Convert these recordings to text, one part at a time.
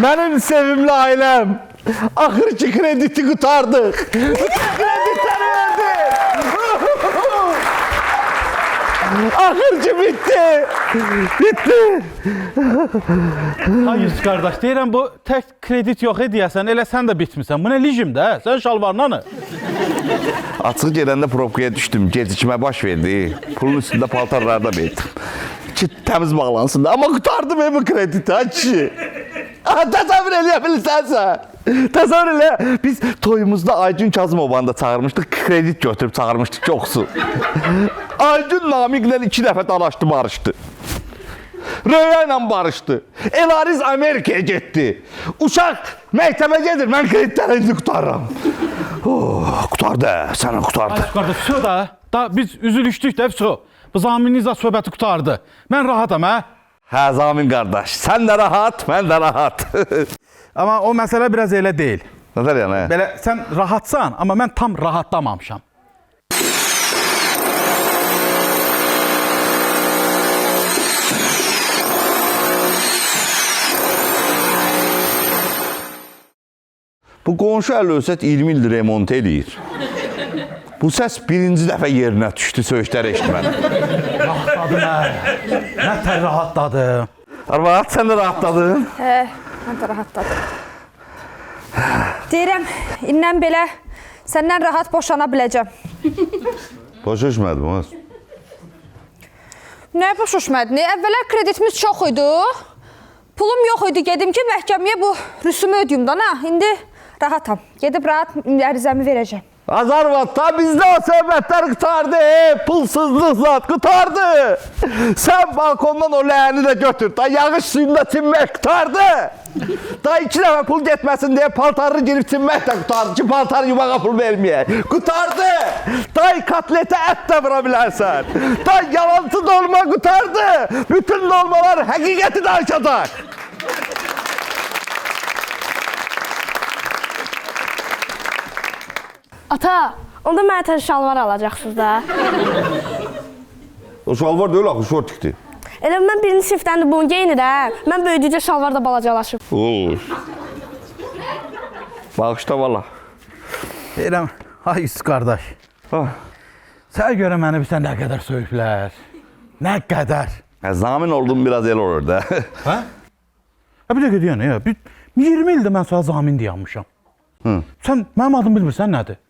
Benim sevimli ailem. Ahırcı krediti kurtardık. Kreditleri verdik. Ahırcı bitti. Bitti. Hayır qardaş, deyirəm bu tək kredit yox ediyəsən, elə sən də bitmisən. Bu nə lijimdə, hə? Sən şalvarlanı. Açıq gələndə probkaya düşdüm. Gecikmə baş verdi. Pulun üstündə paltarlarda verdim. Ki təmiz bağlansın da. Amma kurtardım bu krediti ha kişi. Təsəvvür eləyə bilsənsə. Təsəvvür elə. Biz toyumuzda Aygün Kazımovan'da çağırmışdıq. Kredit götürüb çağırmışdıq çoxsu. Aygün Namiqlə 2 dəfə dalaşdı, barışdı. Röya ilə barışdı. Elariz Amerikaya getdi. Uşaq məktəbə gedir. Mən kreditlərini kurtarıram. Oh, kurtardı. Sənə kurtardı. Ay qardaş, su da biz üzülüşdük də, su. Bu zaminizlə söhbəti kurtardı. Mən rahatam, hə? Hə, Zamin qardaş. Sən də rahat, mən də rahat. Amma o məsələ biraz elə deyil. Nədir yəni? Belə sən rahatsan, amma mən tam rahatlamamışam. Bu qonşu əlövsət 20 ildir remont eləyir. Bu səs birinci dəfə yerinə düşdü söyüşlər eşitmədim. Rahatladım, hə? Nə tər rahatladım. Arvad, sən də rahatladın. Mən də rahatladım. Deyirəm, indən belə səndən rahat boşana biləcəm. Boşuşmadım, az. Nə boşuşmadı? Əvvələr kreditimiz çox idi. Pulum yox idi, gedim ki, məhkəməyə bu rüsumu ödəyim da, İndi rahatam. Gedib rahat ərizəmi verəcəm. Azarvat da bizdə o söhbətlər qutardı, pulsuzluq zat qutardı. Sən balkondan o ləyəni də götür, da yağış suyunda çinmək qutardı. Da 2 dəfə pul getməsin deyə paltarını girib çinmək də qutardı ki, paltarı yumağa pul verməyək. Qutardı. Day kotletə ət də vura bilərsən. Day yalancı dolma qutardı. Bütün dolmalar həqiqəti danışacaq. Ata, onda mənə tək şalvar alacaqsınız da. O şalvar deyil, axı şortikdir. Elə mən birinci sinifdən də bunu geyinirəm. Mən böyüdükcə şalvar da balacalaşıb. Bağışda valla. Deyirəm, ay üst qardaş. Sən görə məni bilsən nə qədər söyüblər. Nə qədər. Zamin oldum biraz el olur da. Hə? Bir dəqiqə deyən, 20 ildir mən sana zamin deyənmişəm. Sən mənim adım bilmirsən nədir?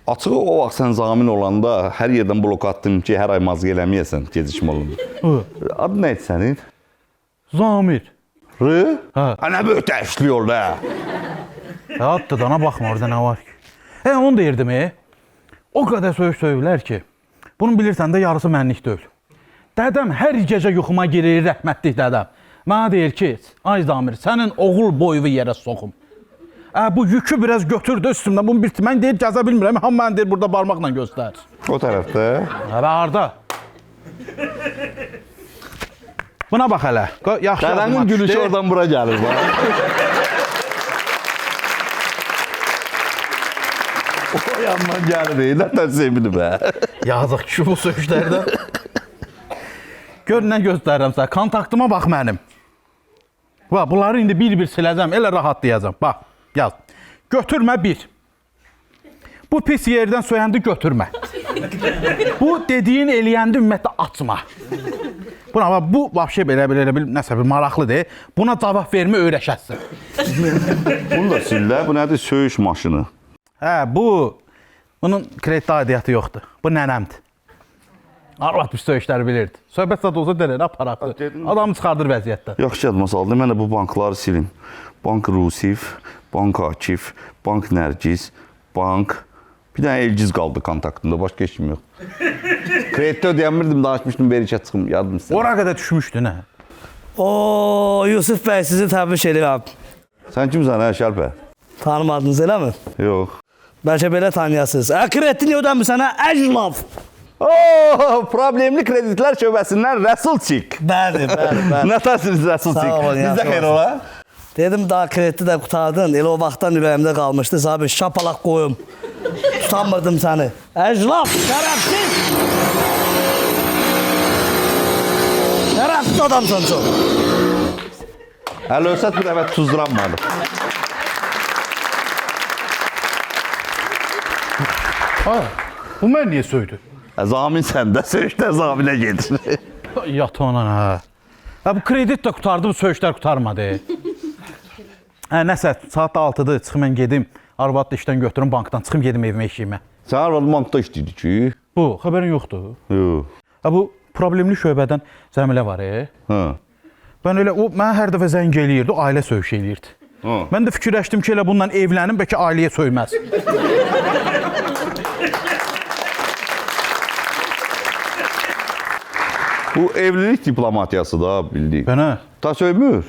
Açığı o vaxt sən zamin olanda hər yerdən blok attım ki, hər ay mazq eləməyəsən, gecikmə olundu. Adı nə idi sənin? Zamir. Rı? Hə. Nə böyük dəyişli yol da. Addı dana baxma, orada nə var ki? Onu deyirdim, o qədər söyüblər ki, bunun bilirsən də yarısı mənlik deyil. Dədəm hər gecə yuxuma girir, rəhmətlik dədəm. Mənə deyir ki, ay Zamir, sənin oğul boyu yerə soxum. Bu yükü biraz götürdü üstümdən, bunu bir mən deyir, gəzə bilmirəm, ham mən deyir, burada barmaqla göstər. O tərəfdə. Harada? Buna bax hələ. Yaxşı Dədənin gülüşü oradan bura gəlir. O yandan gəlir, nətən sevindi bə. Yazıq ki, bu söyüşlərdə. Gör, nə göstərirəm sənə, kontaktıma bax mənim. Bunları indi bir-bir siləcəm, elə rahatlayacam. Bax, yaz. Götürmə 1. Bu pis yerdən söyəndi götürmə. Bu dediyin eləyəndə ümumiyyətlə açma. Buna bu vəbşə belə nəsə bir maraqlıdır. Buna cavab vermə öyrəşəsin. Bunu da sil də, bu nədir? Söyüş maşını. Bunun kredit aidiyyatı yoxdur. Bu nənəmdir. Arvad bir söyüşləri bilirdi. Söhbət zat olsa deyir, aparaqdır. Adamı çıxardır vəziyyətdən. Yaxşı yadıma saldı, mən də bu bankları silim. Bank Rusif, Bank Akif, Bank Nərgiz, Bank... Bir dənə Elgiz qaldı kontaktımda, başqa heç kim yox. Kreditdə ödəyəmirdim, danışmışdım, verişə çıxım, yardım istədim. Ora qədər düşmüşdü, nə? Yusuf bəy, sizi təbrik edirəm. Sən kimsən, hə, Şərpə? Tanımadınız, eləmi? Yox. Bəlkə belə tanıyasınız. Kreditini niyə ödəmirsən, əclav? Problemli kreditlər şöbəsindən Rəsulçik. Bəli. Nətəsiniz Rəsulçik? Sağ olun, Bizdə xeyr ola. Dedim, daha krediti də qutardın. Elə o vaxtdan ürəyimdə qalmışdı. Sabir, şapalaq qoyum. Tutanmırdım səni. Əclaf, şərəfsiz! Şərəfsiz adamsan çox. Hələ ölsət bir dəfə tuzlanmadı. Ha, bu mən niyə söydü? Zamin səndə, söyüşlər zaminə gedir. Yat ona, hə. Ha, bu kredit də qutardı, bu söyüşlər qutarmadı. Hə, nəsə, saat 6-dır, çıxım mən gedim. Arvad da işdən götürüm, bankdan çıxım, gedim evimə işimə. Sən arvadın bankda işləyirdi ki? Bu, xəbərin yoxdur. Yox. Ha, bu problemli şöbədən Cəmilə var, Hə. Ben öyle, o mənə hər dəfə zəng eləyirdi, o ailə söyüşü eləyirdi. Mən də fikirləşdim ki, elə bundan evlənim, bəlkə ailəyə söyməz. Bu evlilik diplomatiyası da bildik. Bənə? Ta söymür.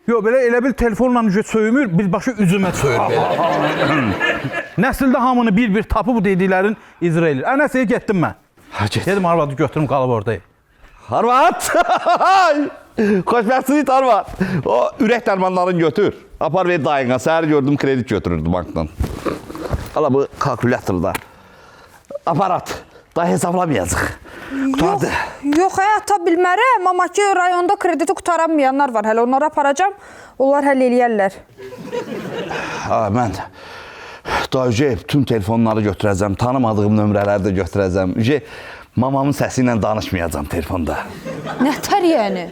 Yox, belə elə bil telefonla söymür, birbaşa üzümə söyür belə. Nəsildə hamını bir-bir tapı bu dediklərin icra edir. Nəsəyə getdim mən. Dedim, arvadı götürüm, qalıb orada. Arvad! Xoşbəxtlik arvad. O ürək dərmanlarını götür. Apar ver dayına. Səhər gördüm kredit götürürdü bankdan. Hala bu kalkülatorda. Aparat. Daha hesablamayacaq. Qutardı. Yox, ata bilmərəm. Amma ki, rayonda krediti qutaranmayanlar var. Hələ onları aparacam. Onlar həll eləyərlər. Mən daha bütün telefonları götürəcəm. Tanımadığım nömrələri də götürəcəm. Mamamın səsi ilə danışmayacam telefonda. Nətər yəni?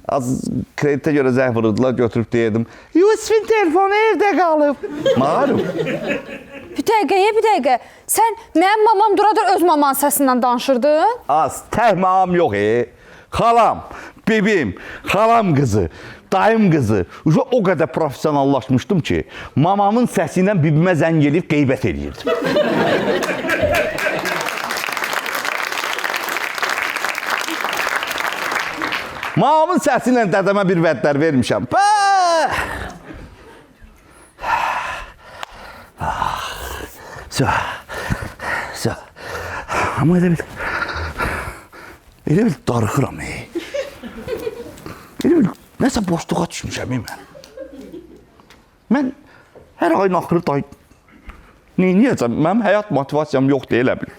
Az kreditə görə zəng vururdular, götürüb deyirdim. Yusuf'un telefonu evdə qalıb. Malum. Bir dəqiqə. Sən mənim mamam duradır öz mamanın səsindən danışırdın? Az, tək mamam yox, Xalam, bibim, xalam qızı, dayım qızı. O qədər professionallaşmışdım ki, mamamın səsi ilə bibimə zəng eləyib qeybət eləyirdim. Mamamın səsi ilə dədəmə bir vədlər vermişəm. Amma elə bil darıxıram. Elə bil nəsə boşluğa düşmüşəm mən. Mən hər ayın axırı da neyniyəcəm? Mənim həyat motivasiyam yoxdur elə bil.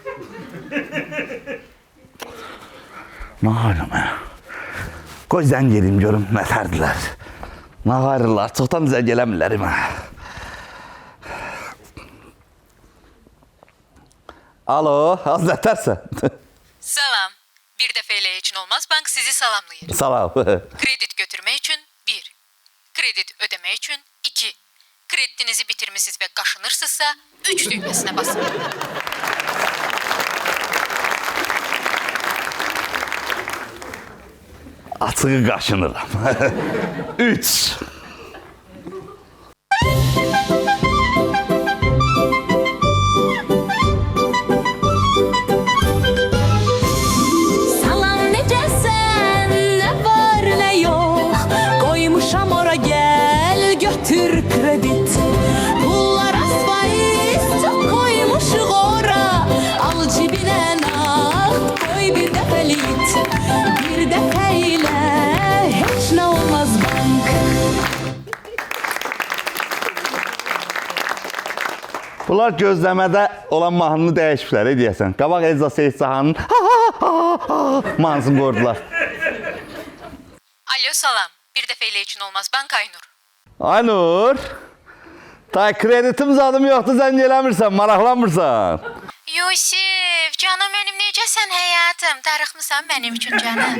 Malum, qoy zəng eləyim görüm, nətərdilər. Nağayrırlar, çoxdan zəng eləmirlər. Alo, az nətərsən? Salam. Bir dəfə elə üçün olmaz, bank sizi salamlayır. Salam. Kredit götürmək üçün 1. Kredit ödəmək üçün 2. Kreditinizi bitirmisiniz və qaşınırsınızsa 3 düyməsinə basın. Açığı qaşınıram. 3. Salam necəsən, nə var nə yox, qoymuşam ora gəl, götür kredit. Pullar az faiz, çox qoymuşuq ora, al cibinə nağd, qoy bir dəfəlik. Bir dəfə ilə heç nə olmaz bank. Bunlar gözləmədə olan mahnını dəyişiblər, deyəsən. Qabaq Elza Seyidzahanın mahnısını qoydular. Alo, salam. Bir dəfə elə üçün olmaz, bank Aynur. Aynur, tay kreditim zadım yoxdur, zəng eləmirsən, maraqlanmırsan. Yusuf, canım mənim necəsən həyatım? Darıxmısan mənim üçün canım?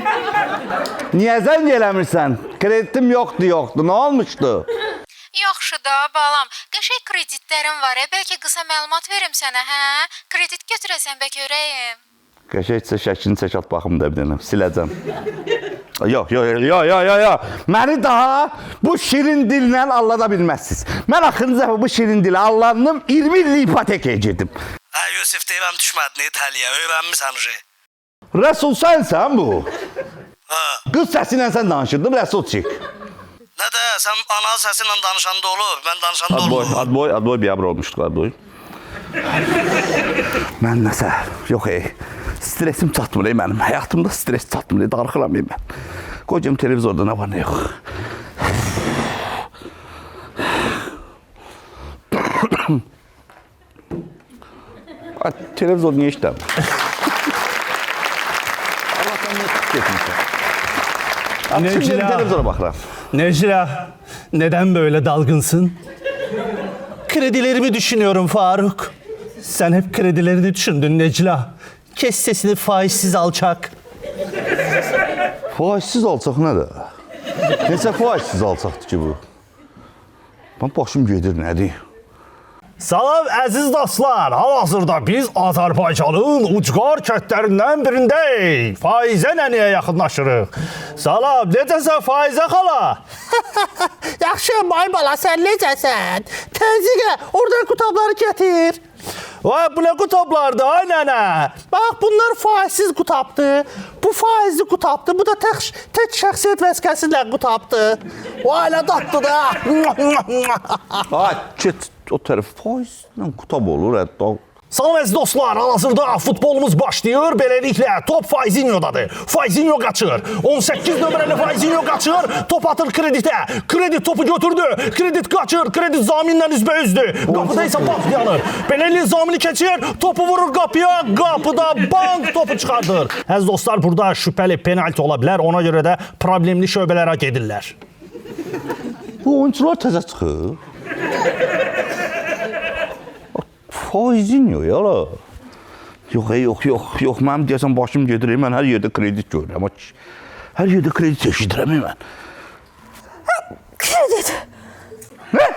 Niyə zəng eləmirsən? Kreditim yoxdur, nə olmuşdu? Yaxşı da, balam. Qəşəng kreditlərim var, bəlkə qısa məlumat verim sənə, hə? Kredit götürəsən, bəlkə ürəyim. Qəşəngcə şəklini çək at baxım da bir dənə, siləcəm. Yox. Məni daha bu şirin dillə allada bilməzsiniz. Mən axırıncı dəfə bu şirin dili allandım, 20 illik ipotekaya girdim. Yusuf deyirəm düşmədin İtaliya, öyrənmirsən uje. Rəsul sənsən bu? Qız səsi ilə sən danışırdın, Rəsul çıx. Nədə, sən ana səsi ilə danışanda olur, mən danışanda olur. Adboy bir abr olmuşduq, adboy. Mən nəsə, yox stresim çatmır mənim, həyatımda stres çatmır, darıxıram mən. Qoyacam televizorda nə var, nə yox. Televizor niyə işləmir? Allah'tan niyə getmişsən? Şimdi televizora baxıram. Necla, neden böyle dalgınsın? Kredilerimi düşünüyorum Faruk. Sen hep kredilerini düşündün Necla. Kes sesini faizsiz alçak. Faizsiz alçaq nədir? Necə faizsiz alçaqdır ki bu? Ben başım gedir nədir? Salam əziz dostlar. Hal-hazırda biz Azərbaycanın ucqar kətlərindən birindəyik. Faizə nənəyə yaxınlaşırıq. Salam, necəsən Faizə xala? Yaxşıyam, ay bala, sən necəsən? Təzyiqə, oradan qutabları gətir. Vay, bu nə qutablardır, ay nənə? Bax, bunlar faizsiz qutabdır. Bu faizli qutabdır. Bu da tək şəxsiyyət vəzifəsilə qutabdır. Vay, nə daddır da. Ay, get o tərəf faizlə qutab olur hətta. Salam əziz dostlar, hal-hazırda futbolumuz başlayır. Beləliklə top Faizinho'dadır. Faizinho qaçır. 18 nömrəli Faizinho qaçır. Top atır Kreditə. Kredit topu götürdü. Kredit qaçır. Kredit Zaminlə üzbəüzdür. Qapıda isə bank yanır. Beləliklə Zamini keçir. Topu vurur qapıya. Qapıda bank topu çıxardır. Əziz dostlar, burada şübhəli penalti ola bilər. Ona görə də problemli şöbələrə gedirlər. Bu oyuncular təzə çıxır. Faizinho ya la. Yox, mənim deyəsən başım gedir. Mən hər yerdə kredit görürəm. Hər yerdə kredit eşidirəm mən. Kredit. Nə?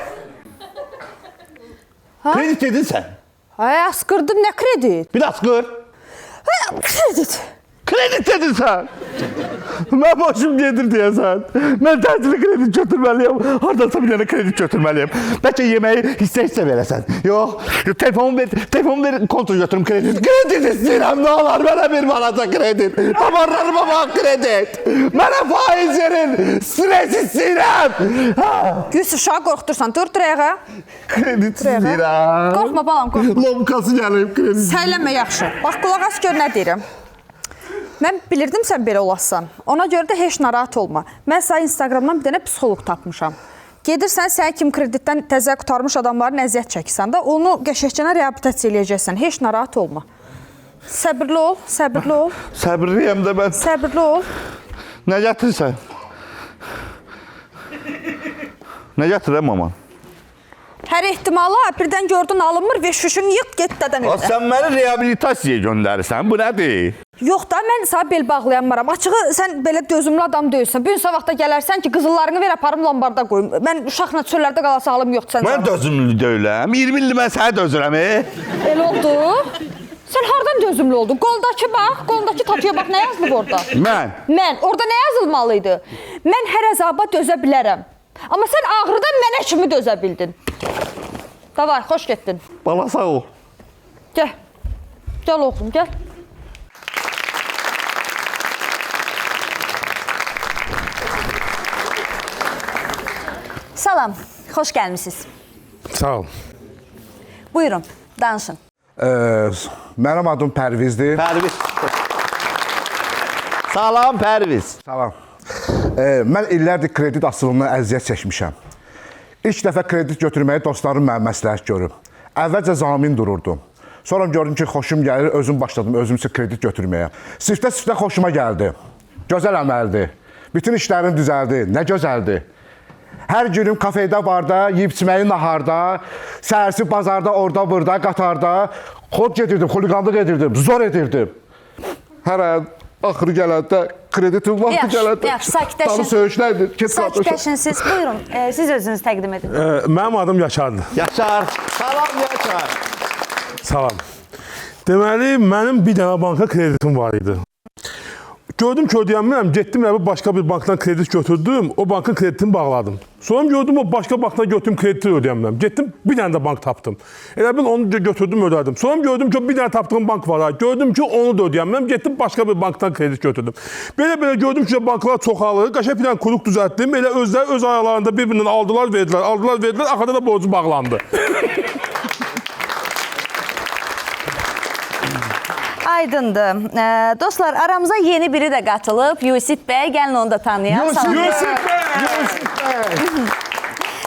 Kredit dedin sən. Ay, asqırdım, nə kredit? Bir asqır. Kredit. Kredit dedin sən. Mən başım gedir deyəsən. Mən təcili kredit götürməliyəm. Hardansa bir dənə kredit götürməliyəm. Bəlkə yeməyi hissə verəsən. Yox, telefonu ver, kontrol götürüm kredit. Kredit istəyirəm, nə olar? Mənə bir balaca kredit. Damarlarıma bax kredit. Mənə faiz verin. Stres istəyirəm. Yusuf, uşağı qorxdursan. Dur, ayağa. Kredit istəyirəm. Qorxma, balam, qorxma. Lomkası gəlib kredit. Səylənmə, yaxşı. Bax, qulaq as gör, nə deyirəm. Mən bilirdim sən belə olasan. Ona görə də heç narahat olma. Mən sənə Instagramdan bir dənə psixoloq tapmışam. Gedirsən, sən kim kreditdən təzə qutarmış adamların əziyyət çəksən də, onu qəşəngcənə reabilitasiya eləyəcəksən. Heç narahat olma. Səbirli ol, səbirli ol. Səbirliyəm də mən. Səbirli ol. Nə gətirirsən? Nə gətirirəm aman? Hər ehtimala birdən gördün alınmır, veşvişin yıq, get dədən evdə. Sən məni reabilitasiyaya göndərirsən, bu nədir? Yox da, mən sənə bel bağlayanmaram. Açığı, sən belə dözümlü adam deyilsən. Bir gün vaxtda gələrsən ki, qızıllarını ver, aparım lombarda qoyum. Mən uşaqla çöllərdə qalası halım yoxdur. Mən dözümlü deyiləm. 20 ildir mən sənə dözürəm. Elə oldu. Sən hardan dözümlü oldun? Qoldakı bax, qolundakı tatuya bax, nə yazılıb orada? Mən. Orada nə yazılmalıydı? Mən hər əzaba dözə bilərəm. Amma sən ağrıdan mənə kimi dözə bildin. Davay, xoş getdin. Bala sağ ol. Gəl. Gəl oğlum, gəl. Salam, xoş gəlmisiniz. Sağ ol. Buyurun, danışın. Mənim adım Pərvizdir. Pərviz. Salam Pərviz. Salam. Mən illərdir kredit asılımından əziyyət çəkmişəm. İlk dəfə kredit götürməyi dostlarım mənə məsləhət görüb. Əvvəlcə zamin dururdum. Sonra gördüm ki, xoşum gəlir, özüm başladım özüm üçün kredit götürməyə. Sifdə xoşuma gəldi. Gözəl əməldir. Bütün işlərim düzəldi. Nə gözəldir. Hər günüm kafedə, barda, yeyib içməyi naharda, səhərsi bazarda, orada, burada, qatarda xod gedirdim, xuliqanlıq edirdim, zor edirdim. Hər an axırı gələndə, kreditin vaxtı gələndə, sakitləşin. tanı söyüşlərdir. Sakitləşin siz, buyurun. Siz özünüz təqdim edin. Mənim adım Yaşardır. Yaşar. Salam Yaşar. Salam. Deməli, mənim bir dənə banka kreditim var idi. Gördüm ki, ödəyəmirəm, getdim başqa bir bankdan kredit götürdüm, o bankın kreditini bağladım. Sonra gördüm, o başqa bankdan götürdüm, krediti ödəyəmirəm. Getdim, bir dənə də bank tapdım. Elə bil onu götürdüm, ödədim. Sonra gördüm ki, bir dənə tapdığım bank var. Gördüm ki, onu da ödəyəmirəm, getdim başqa bir bankdan kredit götürdüm. Belə gördüm ki, banklar çoxalır, qəşəng bir dənə kuruq düzəltdim. Elə özləri öz aralarında bir-birindən aldılar, verdilər, axırda da borcu bağlandı. Aydındır. Dostlar, aramıza yeni biri də qatılıb. Yusif bəy, gəlin onu da tanıyaq.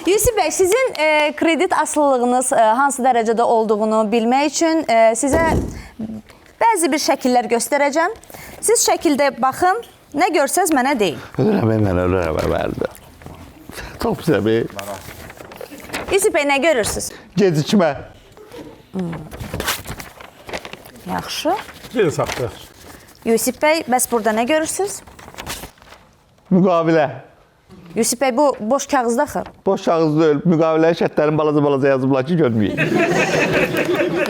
Yusif bəy, sizin kredit asılılığınız hansı dərəcədə olduğunu bilmək üçün sizə bəzi bir şəkillər göstərəcəm. Siz şəkildə baxın, nə görsəz mənə deyin. Ölürəm, mən ölürəm. Çox pis be. Yusif bəy, nə görürsünüz? Gecikmə. Yaxşı. Bir saxta. Yusif bəy, bəs burada nə görürsünüz? Müqavilə. Yusif bəy, bu boş kağızda axı. Boş kağız deyil. Müqaviləyə şərtlərin balaca yazıblar ki, görməyək.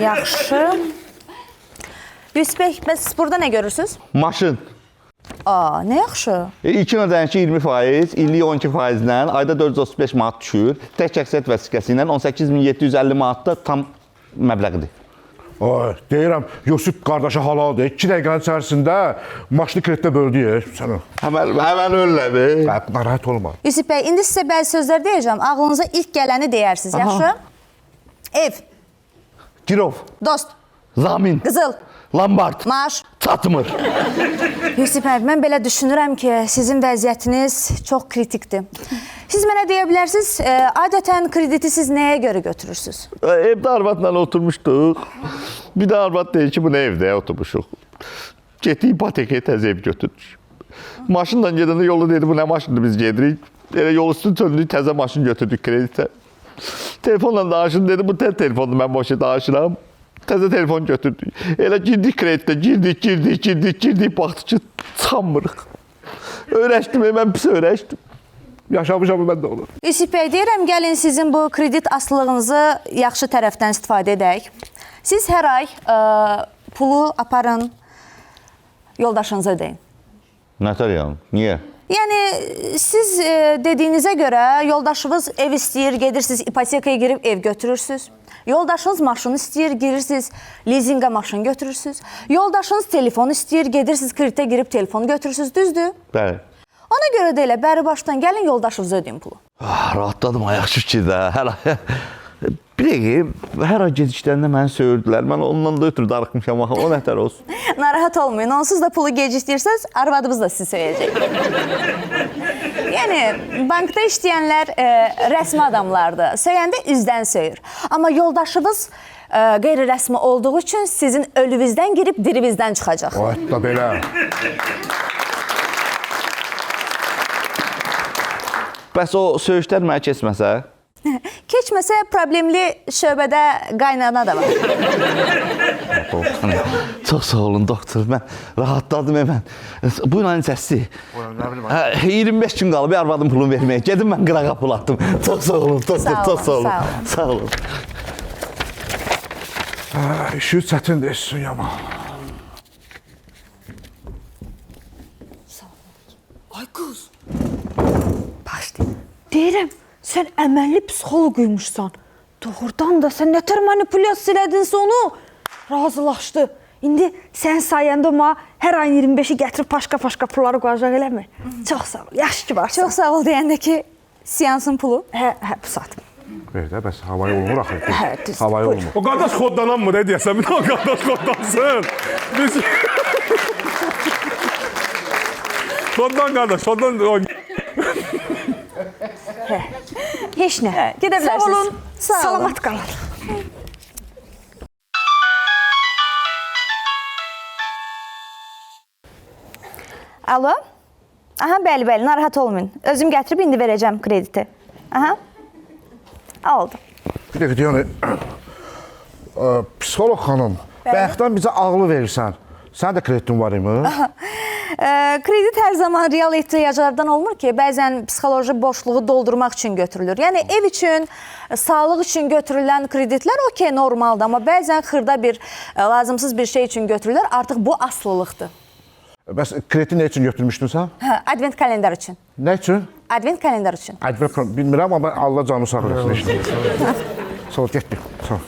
Yaxşı. Yusif bəy, bəs burada nə görürsünüz? Maşın. Aa, nə yaxşı. 2 nödənişi 20%, illik 12%-lə ayda 435 manat düşür. Tək əksət vəsiqəsi ilə 18.750 manat da tam məbləğidir. Ay, deyirəm, Yusuf qardaşa halaldır. 2 dəqiqənin içərisində maşını kreditdə böldüyür. Sən Həmən öyle. narahat olma. Yusif bəy, indi sizə bəzi sözlər deyəcəm. Ağlınıza ilk gələni deyərsiniz, yaxşı? Ev, Girov, dost, zamin, qızıl, lambard, maaş. çatmır. Yusif bəy, mən belə düşünürəm ki, sizin vəziyyətiniz çox kritikdir. Siz mənə deyə bilərsiniz, adətən krediti siz nəyə görə götürürsünüz? Evdə arvadla oturmuşduq. Bir də arvad deyir ki, bunu evdə oturmuşuq. Getdik ipotekaya təzə ev götürdük. Maşınla gedəndə yolda dedi, bu nə maşındır biz gedirik. Elə yol üstü çöndük, təzə maşın götürdük kreditə. Telefonla danışın dedi, bu telefondur, mən boşa danışıram. Təzə telefon götürdük. Elə girdik kreditə, girdik, baxdıq ki, çıxamırıq. Öyrəşdim, mən pis öyrəşdim. Yaşamışam mən də olur. Yusif bəy, deyirəm, gəlin sizin bu kredit asılılığınızı yaxşı tərəfdən istifadə edək. Siz hər ay pulu aparın, yoldaşınıza ödeyin. Nətər yəni? Niyə? Yəni, siz dediyinizə görə yoldaşınız ev istəyir, gedirsiniz, ipotekaya girib ev götürürsünüz. Yoldaşınız maşını istəyir, girirsiniz, lizinqə maşın götürürsünüz. Yoldaşınız telefon istəyir, gedirsiniz, kreditə girib telefonu götürürsünüz, düzdür? Bəli. Ona görə də elə bəri başdan gəlin yoldaşınıza ödeyin pulu. Rahatladım, ayaq şükür də. Bir dəqiqə, hər ay gecikdəndə məni söyürdülər. Mən ondan da ötürü darıxmışam, o nətər olsun. Narahat olmayın, onsuz da pulu gecikdirsəz, arvadımız da sizi söyləyəcək. Yəni, bankda işləyənlər rəsmi adamlardır. Söyəndə üzdən söyür. Amma yoldaşınız qeyri-rəsmi olduğu üçün sizin ölünüzdən girib dirivizdən çıxacaq. O, da belə. Bəs o söyüşlər mənə keçməsə? Keçməsə problemli şöbədə qaynana da var. Çox sağ olun doktor, mən rahatladım hemen. Buyurun aynı səsi. 25 gün qalıb arvadım pulunu verməyə. Gedim mən qırağa pul attım. Çox sağ olun doktor, çox sağ olun. Sağ olun. İşi çətindir, işin yaman. Ay qız. Başlayın. Deyirəm, sən əməlli psixoloquymuşsan. Doğrudan da sən nətər manipulyasiya elədinsə onu razılaşdı. İndi sən sayəndə ona hər ayın 25-i gətirib paşqa-paşqa pulları qoyacaq eləmi? Çox sağ ol, yaxşı ki varsan. Çox sağ ol deyəndə ki, seansın pulu. Hə, bu saat. Verdə, bəs havaya olmur axı. Hə, düz. Havaya olmur. O qardaş kodlanan mı, nə deyəsən? Bir daha qardaş kodlansın. Biz... Kodlan qardaş, kodlan... Heç nə. Gedə bilərsiniz. Sağ olun. Sağ olun. Salamat qalın. Alo? Aha, bəli, narahat olmayın. Özüm gətirib indi verəcəm krediti. Aha. Oldu. Bir dəqiqə deyən, psixoloq xanım, bayaqdan bizə ağlı verirsən. Sən də kreditin var mı? Kredit hər zaman real ehtiyaclardan olmur ki, bəzən psixoloji boşluğu doldurmaq üçün götürülür. Yəni ev üçün, sağlıq üçün götürülən kreditlər okey, normaldır, amma bəzən xırda bir, lazımsız bir şey üçün götürülür. Artıq bu aslılıqdır. Bəs krediti nə üçün götürmüşdün sən? Advent kalendar üçün. Nə üçün? Advent kalendar üçün. Bilmirəm, amma Allah canı sağ eləsin. Sağ ol, getdim. Sağ ol.